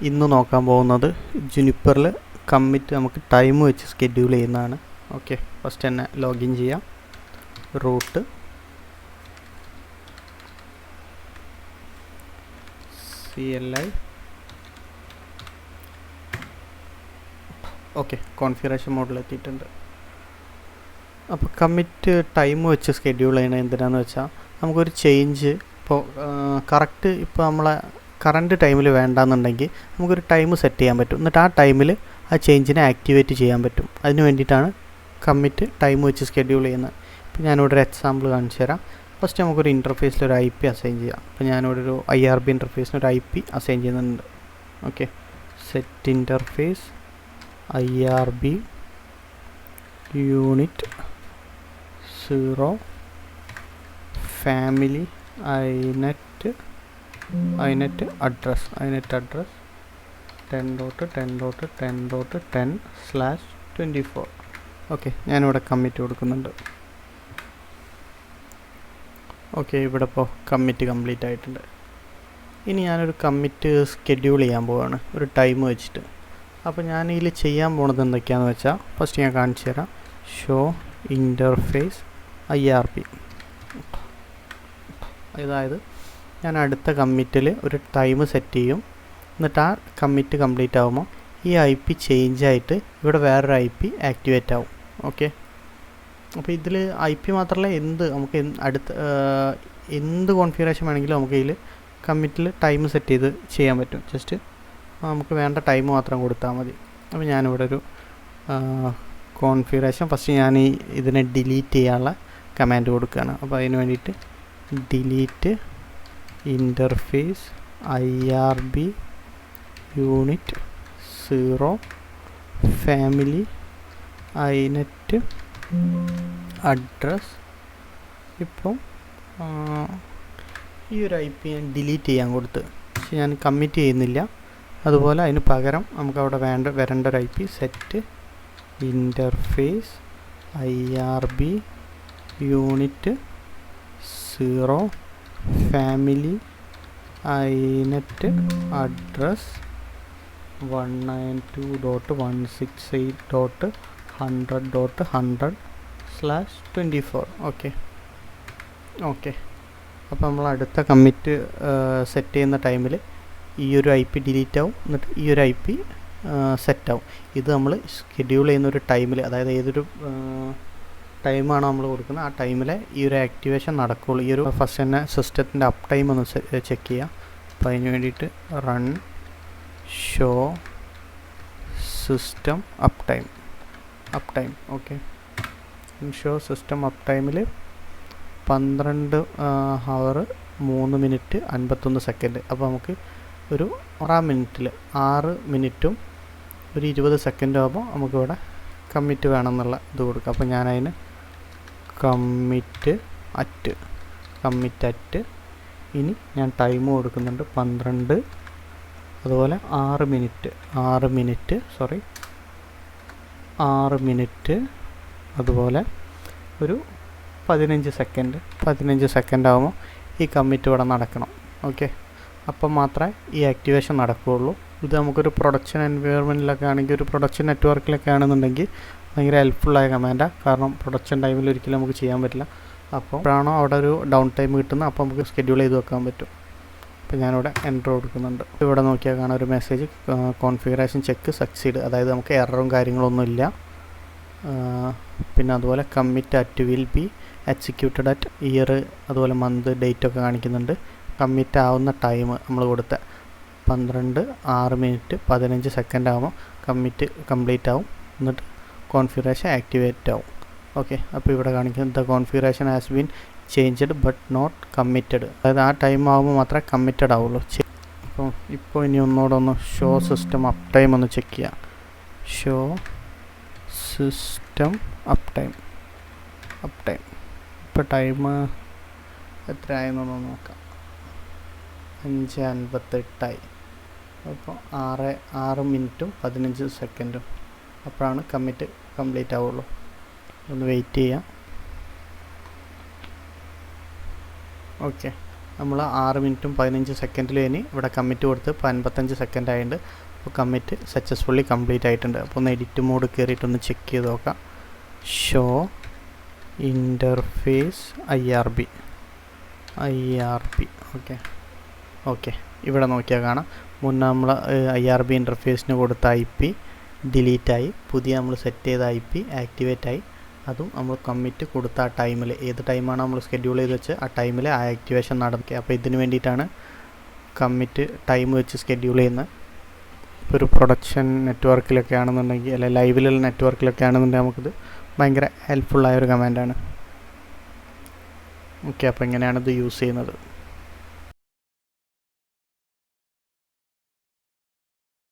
ഇന്ന് നോക്കാൻ പോകുന്നത് ജുനിപ്പറിൽ കമ്മിറ്റ് നമുക്ക് ടൈം വെച്ച് സ്കെഡ്യൂൾ ചെയ്യുന്നതാണ്. ഓക്കെ, ഫസ്റ്റ് തന്നെ ലോഗിൻ ചെയ്യാം. Root CLI. ഓക്കെ, കോൺഫിഗറേഷൻ മോഡിലെത്തിയിട്ടുണ്ട്. അപ്പോൾ കമ്മിറ്റ് ടൈം വെച്ച് സ്കെഡ്യൂൾ ചെയ്യണത് എന്തിനാന്ന് വെച്ചാൽ നമുക്കൊരു ചേഞ്ച് ഇപ്പോൾ കറക്റ്റ് ഇപ്പോൾ നമ്മളെ കറണ്ട് ടൈമിൽ വേണ്ടാന്നുണ്ടെങ്കിൽ നമുക്കൊരു ടൈം സെറ്റ് ചെയ്യാൻ പറ്റും. എന്നിട്ട് ആ ടൈമിൽ ആ ചേഞ്ചിനെ ആക്ടിവേറ്റ് ചെയ്യാൻ പറ്റും. അതിന് വേണ്ടിയിട്ടാണ് കമ്മിറ്റ് ടൈം വെച്ച് സ്കെഡ്യൂൾ ചെയ്യുന്നത്. ഇപ്പോൾ ഞാനിവിടെ ഒരു എക്സാമ്പിൾ കാണിച്ചു തരാം. ഫസ്റ്റ് നമുക്കൊരു ഇൻ്റർഫേസിലൊരു IP അസൈൻ ചെയ്യാം. അപ്പോൾ ഞാനിവിടെ ഒരു IRB ഇൻ്റർഫേസിന് ഒരു IP അസൈൻ ചെയ്യുന്നുണ്ട്. Okay, set interface IRB unit 0 family inet address 10.10.10.10/24. Okay, ഞാനിവിടെ കമ്മിറ്റ് കൊടുക്കുന്നുണ്ട്. ഓക്കെ, ഇവിടെ ഇപ്പോൾ കമ്മിറ്റ് കംപ്ലീറ്റ് ആയിട്ടുണ്ട്. ഇനി ഞാനൊരു കമ്മിറ്റ് സ്കെഡ്യൂൾ ചെയ്യാൻ പോവുകയാണ് ഒരു ടൈം വെച്ചിട്ട്. അപ്പോൾ ഞാൻ ഇതിൽ ചെയ്യാൻ പോണത് എന്തൊക്കെയാണെന്ന് വെച്ചാൽ ഫസ്റ്റ് ഞാൻ കാണിച്ചു തരാം. Show interface IRB. അതായത് ഞാൻ അടുത്ത കമ്മിറ്റിൽ ഒരു ടൈം സെറ്റ് ചെയ്യും. എന്നിട്ട് ആ കമ്മിറ്റ് കംപ്ലീറ്റ് ആകുമ്പോൾ ഈ IP ചേഞ്ച് ആയിട്ട് ഇവിടെ വേറൊരു IP ആക്ടിവേറ്റ് ആവും. ഓക്കെ, അപ്പോൾ ഇതിൽ IP മാത്രമല്ല നമുക്ക് എന്ത് കോൺഫിഗറേഷൻ വേണമെങ്കിലും നമുക്ക് ഇതിൽ കമ്മിറ്റിൽ ടൈം സെറ്റ് ചെയ്ത് ചെയ്യാൻ പറ്റും. ജസ്റ്റ് നമുക്ക് വേണ്ട ടൈം മാത്രം കൊടുത്താൽ മതി. അപ്പോൾ ഞാനിവിടെ ഒരു കോൺഫിഗറേഷൻ ഫസ്റ്റ് ഞാൻ ഇതിനെ ഡിലീറ്റ് ചെയ്യാനുള്ള കമാൻഡ് കൊടുക്കുകയാണ്. അപ്പോൾ അതിന് വേണ്ടിയിട്ട് delete interface IRB unit 0 family inet address. ഇപ്പം ഈ ഒരു IP ഞാൻ ഡിലീറ്റ് ചെയ്യാൻ കൊടുത്ത്, പക്ഷെ ഞാൻ കമ്മിറ്റ് ചെയ്യുന്നില്ല. അതുപോലെ അതിന് പകരം നമുക്കവിടെ വരേണ്ട ഒരു IP set interface IRB unit 0 family inet address 192.168.100.100/24. Okay, അപ്പോൾ നമ്മൾ അടുത്ത കമ്മിറ്റ് സെറ്റ് ചെയ്യുന്ന ടൈമിൽ ഈ ഒരു IP ഡിലീറ്റ് ആവും. എന്നിട്ട് ഈ ഒരു IP സെറ്റ് ആവും. ഇത് നമ്മൾ ഷെഡ്യൂൾ ചെയ്യുന്ന ഒരു ടൈമിൽ, അതായത് ഏതൊരു ടൈമാണോ നമ്മൾ കൊടുക്കുന്നത് ആ ടൈമിൽ ഈ ഒരു ആക്ടിവേഷൻ നടക്കുകയുള്ളൂ. ഈ ഒരു ഫസ്റ്റ് തന്നെ സിസ്റ്റത്തിൻ്റെ അപ്പ് ടൈം ഒന്ന് ചെക്ക് ചെയ്യാം. അപ്പോൾ അതിന് വേണ്ടിയിട്ട് run show system up time. Okay, show system up ടൈമിൽ 12 hour 3 minute 51 second. അപ്പോൾ നമുക്ക് ഒരു 6 മിനിറ്റിൽ 6 മിനിറ്റും ഒരു 20 സെക്കൻഡ് ആകുമ്പോൾ നമുക്കിവിടെ കമ്മിറ്റ് വേണമെന്നുള്ള ഇത് കൊടുക്കാം. അപ്പോൾ ഞാനതിന് കമ്മിറ്റ് അറ്റ് ഇനി ഞാൻ ടൈം കൊടുക്കുന്നുണ്ട് 12, അതുപോലെ 6 മിനിറ്റ് അതുപോലെ ഒരു 15 സെക്കൻഡ് ആകുമ്പോൾ ഈ കമ്മിറ്റ് ഇവിടെ നടക്കണം. ഓക്കെ, അപ്പം മാത്രമേ ഈ ആക്ടിവേഷൻ നടക്കുകയുള്ളൂ. ഇത് നമുക്കൊരു പ്രൊഡക്ഷൻ എൻവയോൺമെൻറ്റിലൊക്കെ ആണെങ്കിൽ, ഒരു പ്രൊഡക്ഷൻ നെറ്റ്വർക്കിലൊക്കെ ആണെന്നുണ്ടെങ്കിൽ ഭയങ്കര ഹെൽപ്ഫുള്ളായ കമാൻഡാണ്. കാരണം പ്രൊഡക്ഷൻ ടൈമിൽ ഒരിക്കലും നമുക്ക് ചെയ്യാൻ പറ്റില്ല. അപ്പോൾ അപ്പോഴാണോ അവിടെ ഒരു ഡൗൺ ടൈം കിട്ടുന്നത്, അപ്പോൾ നമുക്ക് ഷെഡ്യൂൾ ചെയ്ത് വെക്കാൻ പറ്റും. അപ്പോൾ ഞാനിവിടെ എൻ്റർ കൊടുക്കുന്നുണ്ട്. ഇവിടെ നോക്കിയാൽ കാണാൻ ഒരു മെസ്സേജ് കോൺഫിഗറേഷൻ ചെക്ക് സക്സീഡ്, അതായത് നമുക്ക് എററും കാര്യങ്ങളൊന്നുമില്ല. പിന്നെ അതുപോലെ commit at will be executed at year, അതുപോലെ മന്ത്, ഡേറ്റ് ഒക്കെ കാണിക്കുന്നുണ്ട്. കമ്മിറ്റ് ആവുന്ന ടൈം നമ്മൾ കൊടുത്ത 12 6 മിനിറ്റ് 15 സെക്കൻഡ് ആകുമ്പോൾ കമ്മിറ്റ് കംപ്ലീറ്റ് ആവും. എന്നിട്ട് കോൺഫിഗറേഷൻ ആക്ടിവേറ്റ് ആവും. ഓക്കെ, അപ്പോൾ ഇവിടെ കാണിക്കുന്നത് the configuration has been changed but not committed, അതായത് ആ ടൈം ആകുമ്പോൾ മാത്രമേ കമ്മിറ്റഡ് ആവുള്ളൂ. അപ്പോൾ ഇനി ഒന്നുകൂടെ ഷോ സിസ്റ്റം അപ്പ് ടൈം ഒന്ന് ചെക്ക് ചെയ്യാം. Show system up time. ഇപ്പോൾ ടൈം എത്രയായെന്നൊന്ന് നോക്കാം. 5:58. അപ്പോൾ 6 മിനിറ്റും 15 സെക്കൻഡും. അപ്പോഴാണ് കമ്മിറ്റ് കംപ്ലീറ്റ് ആവുള്ളൂ. ഒന്ന് വെയിറ്റ് ചെയ്യാം. ഓക്കെ, നമ്മൾ 6 മിനിറ്റും 15 സെക്കൻഡിൽ ഇനി ഇവിടെ കമ്മിറ്റ് കൊടുത്ത് ഇപ്പോൾ 55 സെക്കൻഡ് ആയിട്ടുണ്ട്. അപ്പോൾ കമ്മിറ്റ് സക്സസ്ഫുള്ളി കംപ്ലീറ്റ് ആയിട്ടുണ്ട്. അപ്പോൾ ഒന്ന് എഡിറ്റ് മോഡ് കയറിയിട്ടൊന്ന് ചെക്ക് ചെയ്ത് നോക്കാം. ഷോ ഇൻ്റർഫേസ് IRB ഓക്കെ ഇവിടെ നോക്കിയാൽ കാണാം. മുന്നേ നമ്മൾ IRB ഇൻ്റർഫേസിന് കൊടുത്ത IP ഡിലീറ്റായി, പുതിയ നമ്മൾ സെറ്റ് ചെയ്ത IP ആക്ടിവേറ്റ് ആയി. അതും നമ്മൾ കമ്മിറ്റ് കൊടുത്ത ആ ടൈമിൽ, ഏത് ടൈമാണ് നമ്മൾ ഷെഡ്യൂൾ ചെയ്ത് വെച്ച് ആ ടൈമിൽ ആ ആക്ടിവേഷൻ നടക്കുക. അപ്പോൾ ഇതിന് വേണ്ടിയിട്ടാണ് കമ്മിറ്റ് ടൈം വെച്ച് ഷെഡ്യൂൾ ചെയ്യുന്നത്. ഇപ്പോൾ ഒരു പ്രൊഡക്ഷൻ നെറ്റ്വർക്കിലൊക്കെ ആണെന്നുണ്ടെങ്കിൽ, അല്ലെങ്കിൽ ലൈവിലുള്ള നെറ്റ്വർക്കിലൊക്കെ ആണെന്നുണ്ടെങ്കിൽ നമുക്കിത് ഭയങ്കര ഹെൽപ്ഫുള്ളായൊരു കമാൻഡാണ്. ഓക്കെ, അപ്പോൾ എങ്ങനെയാണിത് യൂസ് ചെയ്യുന്നത്?